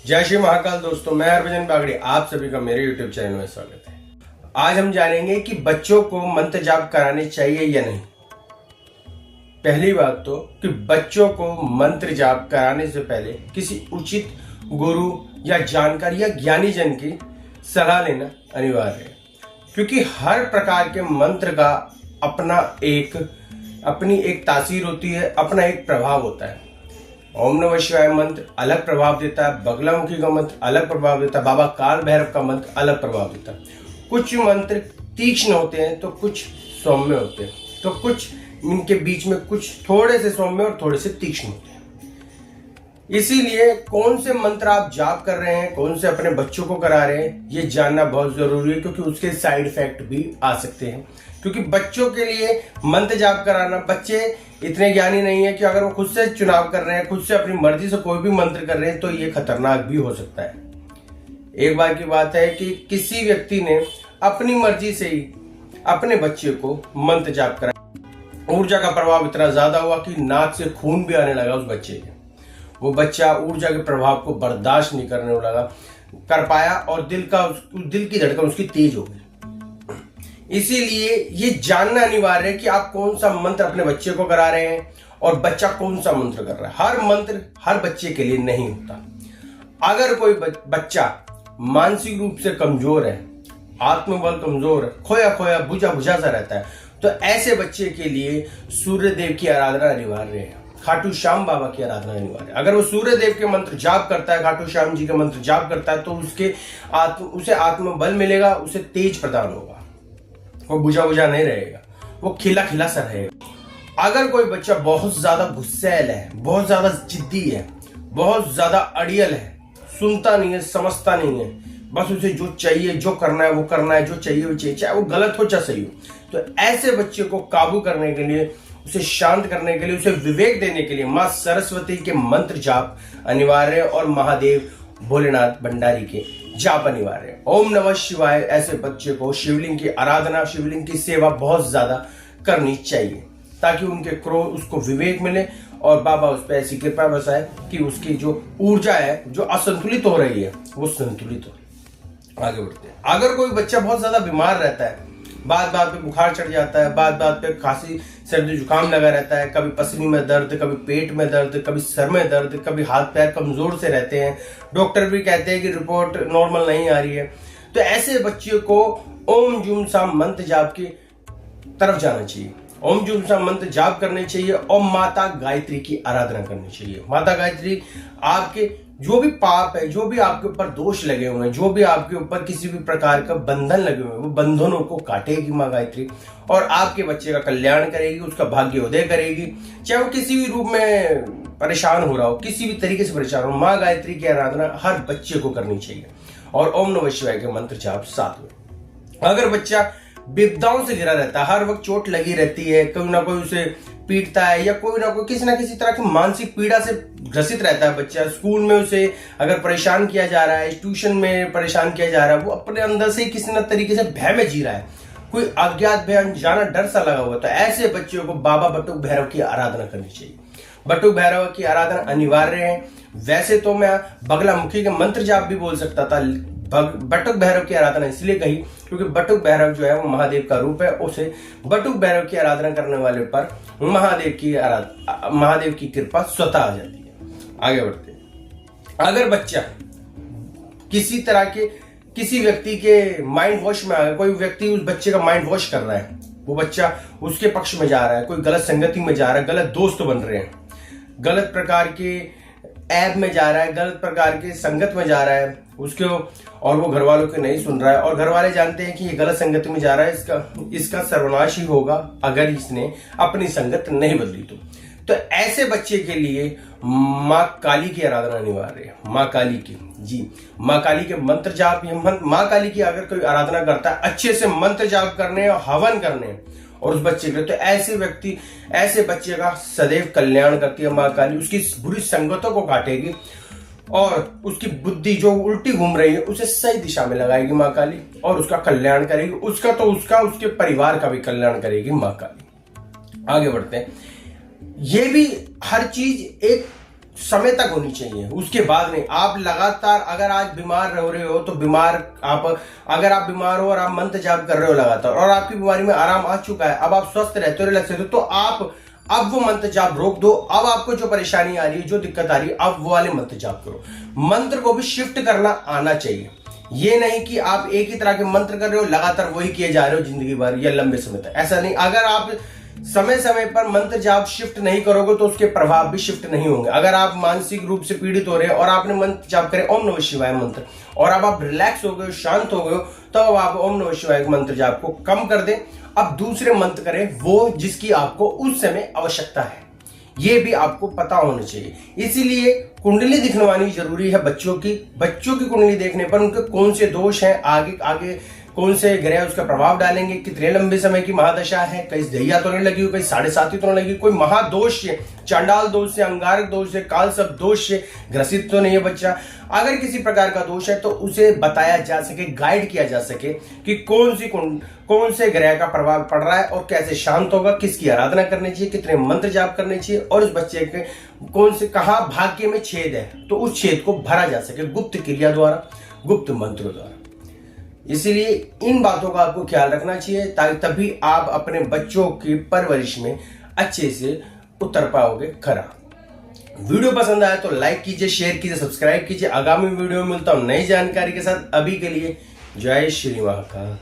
जय श्री महाकाल दोस्तों, मैं हरभजन बागड़ी आप सभी का मेरे YouTube चैनल में स्वागत है। आज हम जानेंगे कि बच्चों को मंत्र जाप कराने चाहिए या नहीं। पहली बात तो कि बच्चों को मंत्र जाप कराने से पहले किसी उचित गुरु या जानकार या ज्ञानी जन की सलाह लेना अनिवार्य है, क्योंकि हर प्रकार के मंत्र का अपनी एक तासीर होती है, अपना एक प्रभाव होता है। ओम नमः शिवाय मंत्र अलग प्रभाव देता है, बगलामुखी का मंत्र अलग प्रभाव देता है, बाबा काल भैरव का मंत्र अलग प्रभाव देता है। कुछ मंत्र तीक्ष्ण होते हैं तो कुछ सौम्य होते हैं, तो कुछ इनके बीच में कुछ थोड़े से सौम्य और थोड़े से तीक्ष्ण होते हैं। इसीलिए कौन से मंत्र आप जाप कर रहे हैं, कौन से अपने बच्चों को करा रहे हैं, ये जानना बहुत जरूरी है, क्योंकि उसके साइड इफेक्ट भी आ सकते हैं। क्योंकि बच्चों के लिए मंत्र जाप कराना, बच्चे इतने ज्ञानी नहीं है कि अगर वो खुद से चुनाव कर रहे हैं, खुद से अपनी मर्जी से कोई भी मंत्र कर रहे हैं, तो ये खतरनाक भी हो सकता है। एक बार की बात है कि किसी व्यक्ति ने अपनी मर्जी से ही अपने बच्चे को मंत्र जाप कराया। ऊर्जा का प्रभाव इतना ज्यादा हुआ कि नाक से खून भी आने लगा उस बच्चे के। वो बच्चा ऊर्जा के प्रभाव को बर्दाश्त नहीं कर पाया और दिल की धड़कन उसकी तेज हो गई। इसीलिए ये जानना अनिवार्य है कि आप कौन सा मंत्र अपने बच्चे को करा रहे हैं और बच्चा कौन सा मंत्र कर रहा है। हर मंत्र हर बच्चे के लिए नहीं होता। अगर कोई बच्चा मानसिक रूप से कमजोर है, आत्मबल कमजोर है, खोया बुझा सा रहता है, तो ऐसे बच्चे के लिए सूर्य देव की आराधना अनिवार्य है, खाटू श्याम बाबा की आराधना अनिवार्य है। अगर वो सूर्य देव के मंत्र जाप करता है, खाटू श्याम जी के मंत्र जाप करता है, तो उसे आत्मबल मिलेगा, उसे तेज प्रदान होगा, वो बुझा नहीं रहेगा, वो खिला सा रहेगा। अगर कोई बच्चा बहुत ज्यादा गुस्सैल है, बहुत ज्यादा जिद्दी है, बहुत ज्यादा अड़ियल है, सुनता नहीं है, समझता नहीं है, बस उसे जो चाहिए, जो करना है वो करना है, जो चाहिए वो चाहिए, चाहे वो गलत हो चाहे सही हो, तो ऐसे बच्चे को काबू करने के लिए, उसे शांत करने के लिए, उसे विवेक देने के लिए मां सरस्वती के मंत्र जाप अनिवार्य है और महादेव भोलेनाथ भंडारी के जाप अनिवार्य है। ओम नमः शिवाय ऐसे बच्चे को शिवलिंग की आराधना, शिवलिंग की सेवा बहुत ज्यादा करनी चाहिए, ताकि उनके क्रोध उसको विवेक मिले और बाबा उस पर ऐसी कृपा बरसाए कि उसकी जो ऊर्जा है, जो असंतुलित हो रही है, वो संतुलित हो। आगे बढ़ते हैं। अगर कोई बच्चा बहुत ज्यादा बीमार रहता है, बात पे बुखार चढ़ जाता है, बात पे खांसी सर्दी जुकाम लगा रहता है, कभी पसली में दर्द, कभी पेट में दर्द, कभी सर में दर्द, कभी हाथ पैर कमजोर से रहते हैं, डॉक्टर भी कहते हैं कि रिपोर्ट नॉर्मल नहीं आ रही है, तो ऐसे बच्चे को ओम जूम साम मंत्र जाप की तरफ जाना चाहिए। ओम जूम साम मंत्र जाप करने चाहिए और माता गायत्री की आराधना करनी चाहिए। माता गायत्री आपके जो भी पाप है, जो भी आपके ऊपर दोष लगे हुए हैं, जो भी आपके ऊपर किसी भी प्रकार का बंधन लगे हुए हैं, वो बंधनों को काटेगी माँ गायत्री और आपके बच्चे का कल्याण करेगी, उसका भाग्योदय करेगी। चाहे वो किसी भी रूप में परेशान हो रहा हो, किसी भी तरीके से परेशान हो, माँ गायत्री की आराधना हर बच्चे को करनी चाहिए और ओम नमः शिवाय के मंत्र जाप साथ में। अगर बच्चा विपदाओं से घिरा रहता है, हर वक्त चोट लगी रहती है, कोई ना कोई उसे पीटता है या कोई ना कोई किसी ना किसी तरह की मानसिक पीड़ा से ग्रसित रहता है बच्चा, स्कूल में उसे अगर परेशान किया जा रहा है, ट्यूशन में परेशान किया जा रहा है, वो अपने अंदर से किसी न तरीके से भय में जी रहा है, कोई अज्ञात भय, अनजाना डर सा लगा हुआ, तो ऐसे बच्चों को बाबा बटुक भैरव की आराधना करनी चाहिए। बटुक भैरव की आराधना अनिवार्य है। वैसे तो मैं बगलामुखी के मंत्र जाप भी बोल सकता था, बटुक भैरव की आराधना इसलिए कही क्योंकि बटुक भैरव जो है वो महादेव का रूप है। उसे बटुक भैरव की आराधना करने वाले पर महादेव की कृपा स्वतः आ जाती है। आगे बढ़ते हैं। अगर बच्चा किसी व्यक्ति के माइंड वॉश में आ गया, कोई व्यक्ति उस बच्चे का माइंड वॉश कर रहा है, वो बच्चा उसके पक्ष में जा रहा है, कोई गलत संगति में जा रहा है, गलत दोस्त बन रहे हैं, गलत प्रकार के ऐप में जा रहा है, गलत प्रकार के संगत में जा रहा है उसके, और वो घर वालों के नहीं सुन रहा है और घर वाले जानते हैं कि ये गलत संगत में जा रहा है, इसका सर्वनाश ही होगा अगर इसने अपनी संगत नहीं बदली तो ऐसे बच्चे के लिए माँ काली की आराधना अनिवार्य है। माँ काली की माँ काली के मंत्र जाप, माँ काली की अगर कोई आराधना करता है, अच्छे से मंत्र जाप करने और हवन करने और उस बच्चे के, तो ऐसे बच्चे का सदैव कल्याण करती है माँ काली। उसकी बुरी संगतों को काटेगी और उसकी बुद्धि जो उल्टी घूम रही है उसे सही दिशा में लगाएगी माँ काली और उसका कल्याण करेगी, उसके परिवार का भी कल्याण करेगी माँ काली। आगे बढ़ते हैं। ये भी हर चीज एक समय तक होनी चाहिए, उसके बाद नहीं। आप लगातार अगर आज बीमार रह रहे हो तो अगर आप बीमार हो और आप मंत्र जाप कर रहे हो लगातार और आपकी बीमारी में आराम आ चुका है, अब आप स्वस्थ रहते हो, रिलैक्स रहते हो, तो आप अब वो मंत्र जाप रोक दो। अब आपको जो परेशानी आ रही है, जो दिक्कत आ रही है, अब वो वाले मंत्र जाप करो। मंत्र को भी शिफ्ट करना आना चाहिए। ये नहीं कि आप एक ही तरह के मंत्र कर रहे हो, लगातार वही किए जा रहे हो जिंदगी भर या लंबे समय तक, ऐसा नहीं। अगर आप समय समय पर मंत्र जाप शिफ्ट नहीं करोगे तो उसके प्रभाव भी शिफ्ट नहीं होंगे। अगर आप मानसिक रूप से पीड़ित हो रहे हैं और आपने मंत्र जाप करे ओम नमः शिवाय मंत्र, और अब आप रिलैक्स हो गए हो, शांत हो गए हो, तो अब आप ओम नमः शिवाय मंत्र जाप को कम कर दें। अब दूसरे मंत्र करें वो जिसकी आपको उस समय आवश्यकता है, ये भी आपको पता होना चाहिए। इसीलिए कुंडली दिखवानी जरूरी है बच्चों की कुंडली देखने पर उनके कौन से दोष हैं, आगे कौन से ग्रह उसका प्रभाव डालेंगे, कितने लंबे समय की महादशा है, कहीं दहिया तो नहीं लगी हो, कहीं 7.5 तो नहीं लगी, कोई महादोष से, चांडाल दोष से, अंगारक दोष से, कालसर्प दोष से ग्रसित तो नहीं है बच्चा। अगर किसी प्रकार का दोष है तो उसे बताया जा सके, गाइड किया जा सके कि कौन से ग्रह का प्रभाव पड़ रहा है और कैसे शांत होगा, किसकी आराधना करनी चाहिए, कितने मंत्र जाप करने चाहिए, और उस बच्चे के कौन से कहां भाग्य में छेद है तो उस छेद को भरा जा सके गुप्त क्रिया द्वारा, गुप्त मंत्रों द्वारा। इसीलिए इन बातों का आपको ख्याल रखना चाहिए, ताकि तभी आप अपने बच्चों की परवरिश में अच्छे से उतर पाओगे खरा। वीडियो पसंद आया तो लाइक कीजिए, शेयर कीजिए, सब्सक्राइब कीजिए। आगामी वीडियो में मिलता हूं नई जानकारी के साथ। अभी के लिए जय श्री महाकाल।